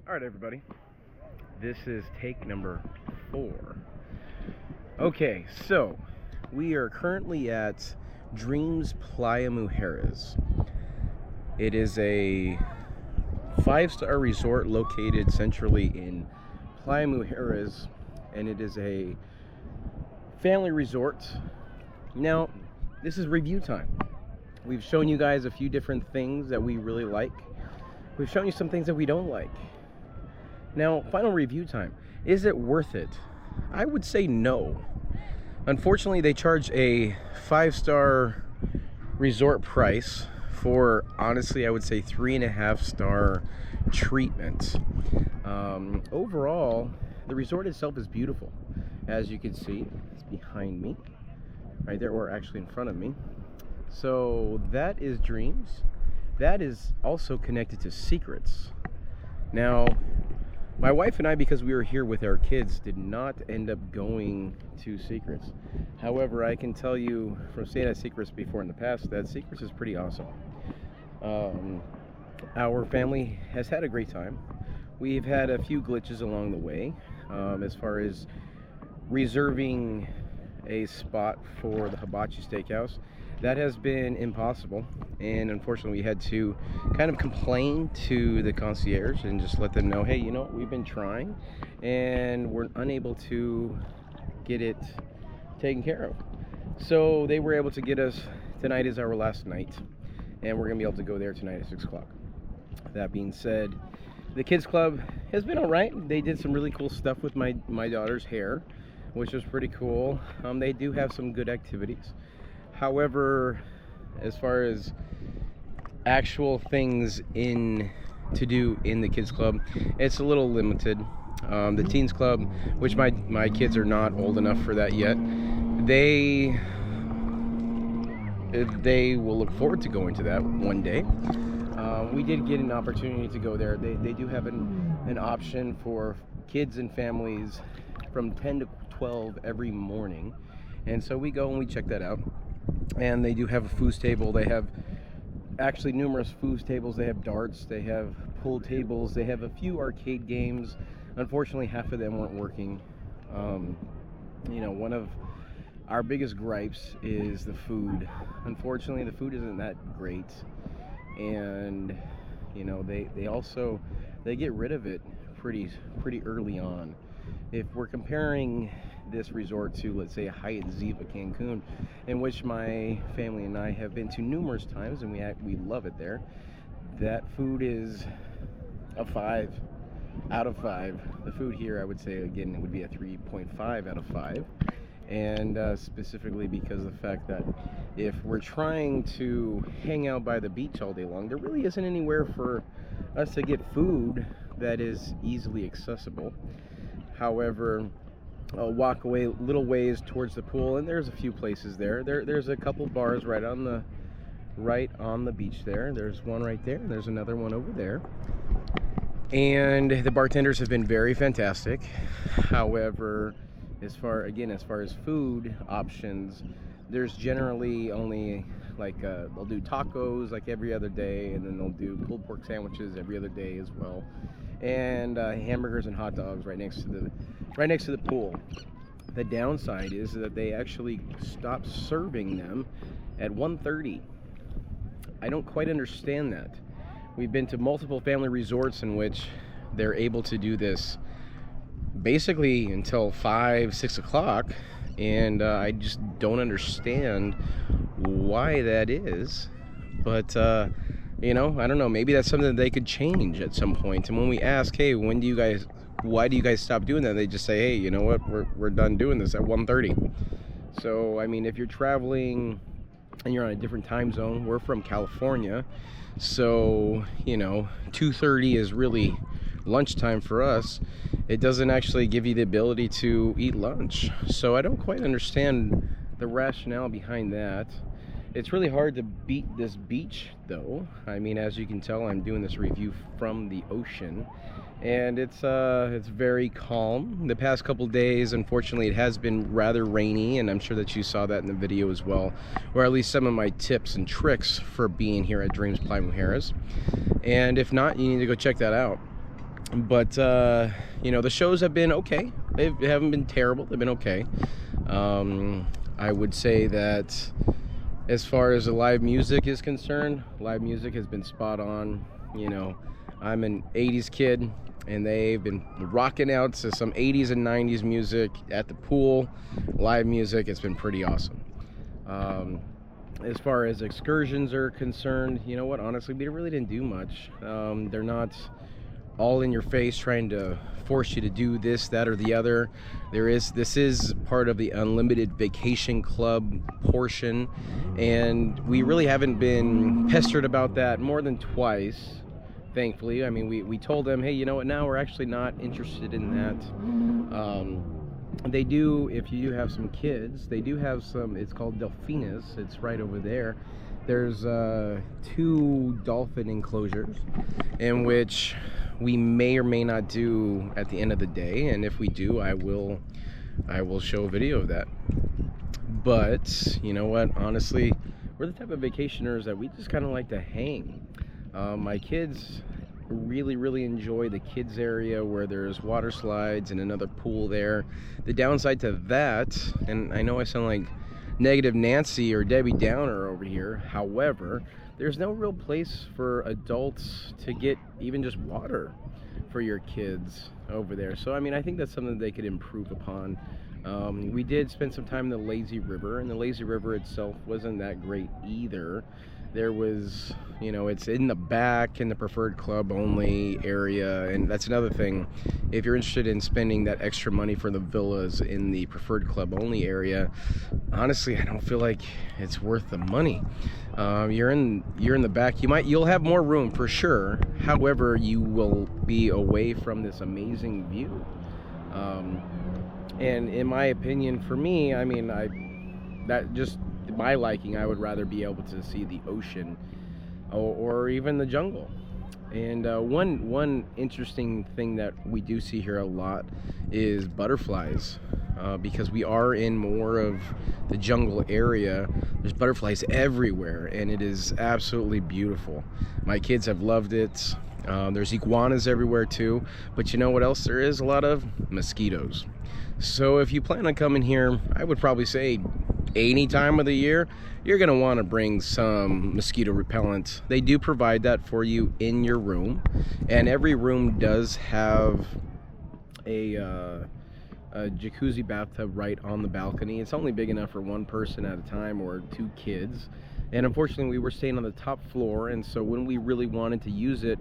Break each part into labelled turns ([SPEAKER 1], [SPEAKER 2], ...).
[SPEAKER 1] All right, everybody. This is take number 4. Okay, so we are currently at Dreams Playa Mujeres. It is a 5-star resort located centrally in Playa Mujeres, and it is a family resort. Now, this is review time. We've shown you guys a few different things that we really like. We've shown you some things that we don't like. Now, final review time. Is it worth it? I would say no. Unfortunately, they charge a 5-star resort price for, honestly, I would say 3.5-star treatment. Overall, the resort itself is beautiful. As you can see, it's behind me, right there, or actually in front of me. So that is Dreams. That is also connected to Secrets. Now, my wife and I, because we were here with our kids, did not end up going to Secrets. However, I can tell you from staying at Secrets before in the past that Secrets is pretty awesome. Our family has had a great time. We've had a few glitches along the way as far as reserving a spot for the hibachi steakhouse. That has been impossible, and unfortunately we had to kind of complain to the concierge and just let them know, hey, you know, we've been trying and we're unable to get it taken care of. So they were able to get us, tonight is our last night, and we're gonna be able to go there tonight at 6 o'clock. That being said, the kids club has been all right. They did some really cool stuff with my daughter's hair, which was pretty cool. They do have some good activities. However, as far as actual things to do in the kids club, it's a little limited. The teens club, which my kids are not old enough for that yet, they will look forward to going to that one day. We did get an opportunity to go there. They do have an option for kids and families from 10 to 12 every morning, and so we go and we check that out. And they do have a food table. They have actually numerous food tables. They have darts, they have pool tables, they have a few arcade games. Unfortunately, half of them weren't working. One of our biggest gripes is the food. Unfortunately, the food isn't that great, and they get rid of it pretty early on. If we're comparing this resort to, let's say, a Hyatt Ziva Cancun, in which my family and I have been to numerous times, and we love it there, that food is a 5 out of 5. The food here, I would say, again, it would be a 3.5 out of 5, and specifically because of the fact that if we're trying to hang out by the beach all day long, there really isn't anywhere for us to get food that is easily accessible. However, I'll walk away a little ways towards the pool, and there's a few places there. There's a couple bars right on the beach there. There's one right there, and there's another one over there. And the bartenders have been very fantastic. However, as far as food options, there's generally only they'll do tacos like every other day, and then they'll do pulled pork sandwiches every other day as well, and hamburgers and hot dogs right next to the pool. The downside is that they actually stop serving them at 1:30. I don't quite understand that. We've been to multiple family resorts in which they're able to do this basically until 5-6 o'clock, and I just don't understand why that is. But I don't know, maybe that's something that they could change at some point. And when we ask, hey, why do you guys stop doing that, they just say, hey, you know what, we're done doing this at 1:30. So I mean, if you're traveling and you're on a different time zone, we're from California, so 2:30 is really lunchtime for us. It doesn't actually give you the ability to eat lunch, so I don't quite understand the rationale behind that. It's really hard to beat this beach, though. I mean, as you can tell, I'm doing this review from the ocean, and it's very calm. The past couple days, unfortunately, it has been rather rainy, and I'm sure that you saw that in the video as well, or at least some of my tips and tricks for being here at Dreams Playa Mujeres. And if not, you need to go check that out. But you know, the shows have been okay. They haven't been terrible. They've been okay. I would say that as far as the live music is concerned, live music has been spot on. You know, I'm an 80s kid, and they've been rocking out to some 80s and 90s music at the pool. Live music, it's been pretty awesome. As far as excursions are concerned, you know what, honestly, we really didn't do much. They're not all in your face trying to force you to do this, that, or the other. This is part of the Unlimited Vacation Club portion, and we really haven't been pestered about that more than twice, thankfully. I mean, we told them, hey, you know what, now we're actually not interested in that. They do, if you do have some kids, they do have some, it's called Dolphins, it's right over there. There's 2 dolphin enclosures in which we may or may not do at the end of the day, and if we do, I will show a video of that. But you know what, honestly, we're the type of vacationers that we just kind of like to hang. My kids really enjoy the kids area where there's water slides and another pool there. The downside to that, and I know I sound like negative Nancy or Debbie Downer over here, however, there's no real place for adults to get even just water for your kids over there. So I mean, I think that's something they could improve upon. We did spend some time in the lazy river, and the lazy river itself wasn't that great either. There was, you know, it's in the back in the preferred club only area, and that's another thing. If you're interested in spending that extra money for the villas in the preferred club only area, honestly, I don't feel like it's worth the money. You're in the back. You'll have more room for sure. However, you will be away from this amazing view. And in my opinion, for me, I mean, my liking, I would rather be able to see the ocean or even the jungle. And one interesting thing that we do see here a lot is butterflies. Because we are in more of the jungle area, there's butterflies everywhere, and it is absolutely beautiful. My kids have loved it. There's iguanas everywhere too, but you know what else there is? A lot of mosquitoes. So if you plan on coming here, I would probably say any time of the year, you're going to want to bring some mosquito repellent. They do provide that for you in your room, and every room does have a jacuzzi bathtub right on the balcony. It's only big enough for 1 person at a time or 2 kids, and unfortunately we were staying on the top floor, and so when we really wanted to use it,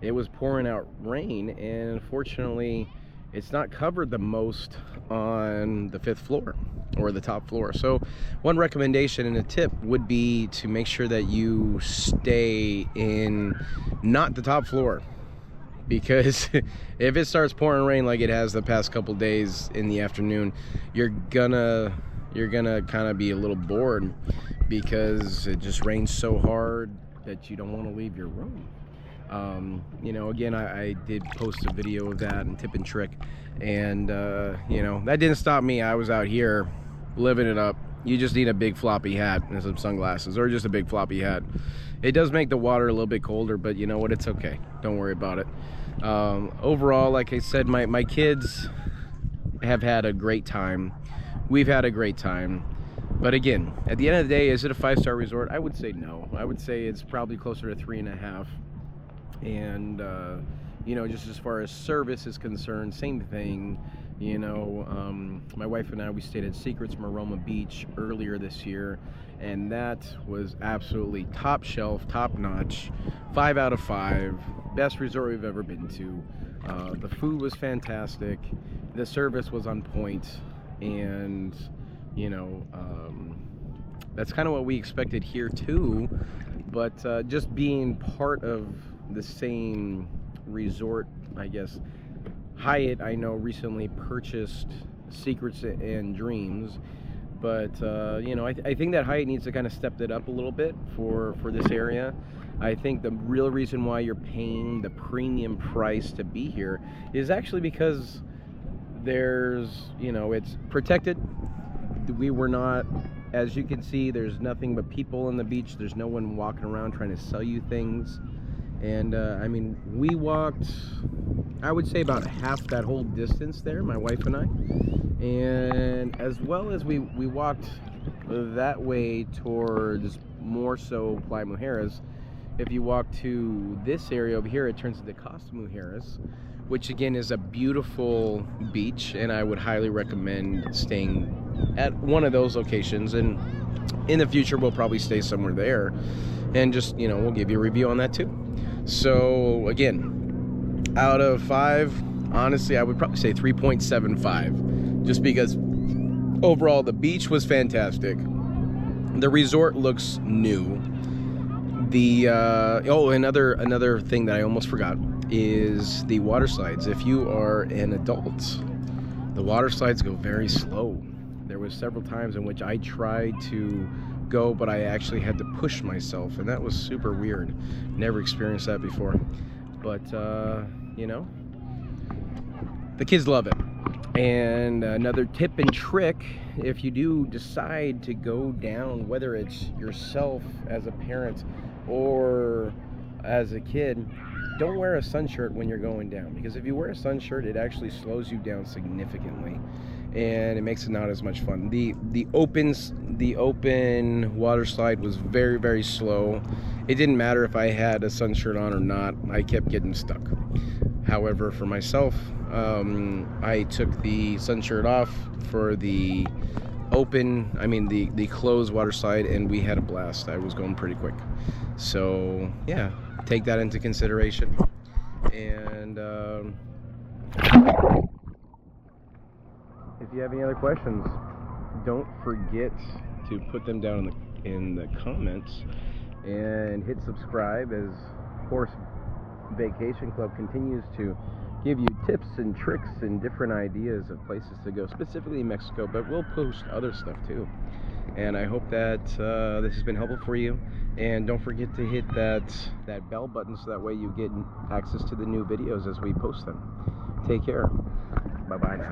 [SPEAKER 1] it was pouring out rain, and unfortunately it's not covered the most on the 5th floor or the top floor. So one recommendation and a tip would be to make sure that you stay in not the top floor, because if it starts pouring rain like it has the past couple days in the afternoon, you're gonna kind of be a little bored, because it just rains so hard that you don't want to leave your room. You know, again, I did post a video of that and tip and trick, and you know, that didn't stop me. I was out here living it up. You just need a big floppy hat and some sunglasses, or just a big floppy hat. It does make the water a little bit colder, but you know what, it's okay, don't worry about it. Overall, like I said, my kids have had a great time. We've had a great time. But again, at the end of the day, is it a 5-star resort? I would say no. I would say it's probably closer to 3.5. And you know, just as far as service is concerned, same thing. You know, my wife and I, we stayed at Secrets Maroma Beach earlier this year, and that was absolutely top shelf, top notch, 5 out of 5, best resort we've ever been to. The food was fantastic, the service was on point, and you know, that's kind of what we expected here too. But just being part of the same resort, I guess. Hyatt, I know, recently purchased Secrets and Dreams, but you know, I think that Hyatt needs to kind of step it up a little bit for this area. I think the real reason why you're paying the premium price to be here is actually because there's, you know, it's protected. We were not, as you can see, there's nothing but people on the beach. There's no one walking around trying to sell you things. And I mean, we walked I would say about half that whole distance there, my wife and I. And as well as we walked that way towards more so Playa Mujeres. If you walk to this area over here, it turns into Costa Mujeres, which again is a beautiful beach, and I would highly recommend staying at one of those locations. And in the future, we'll probably stay somewhere there, and just, you know, we'll give you a review on that too. So again, out of 5, honestly, I would probably say 3.75, just because overall the beach was fantastic. The resort looks new. The another thing that I almost forgot is the water slides. If you are an adult, the water slides go very slow. There was several times in which I tried to go, but I actually had to push myself, and that was super weird. Never experienced that before. But you know, the kids love it. And another tip and trick, if you do decide to go down, whether it's yourself as a parent or as a kid, don't wear a sun shirt when you're going down, because if you wear a sun shirt, it actually slows you down significantly, and it makes it not as much fun. The open water slide was very, very slow. It didn't matter if I had a sun shirt on or not, I kept getting stuck. However, for myself, I took the sun shirt off for the the closed water slide, and we had a blast. I was going pretty quick. So yeah, take that into consideration. And if you have any other questions, don't forget to put them down in the comments, and hit subscribe as Horst Vacation Club continues to give you tips and tricks and different ideas of places to go, specifically in Mexico, but we'll post other stuff too. And I hope that this has been helpful for you, and don't forget to hit that bell button so that way you get access to the new videos as we post them. Take care. Bye bye now.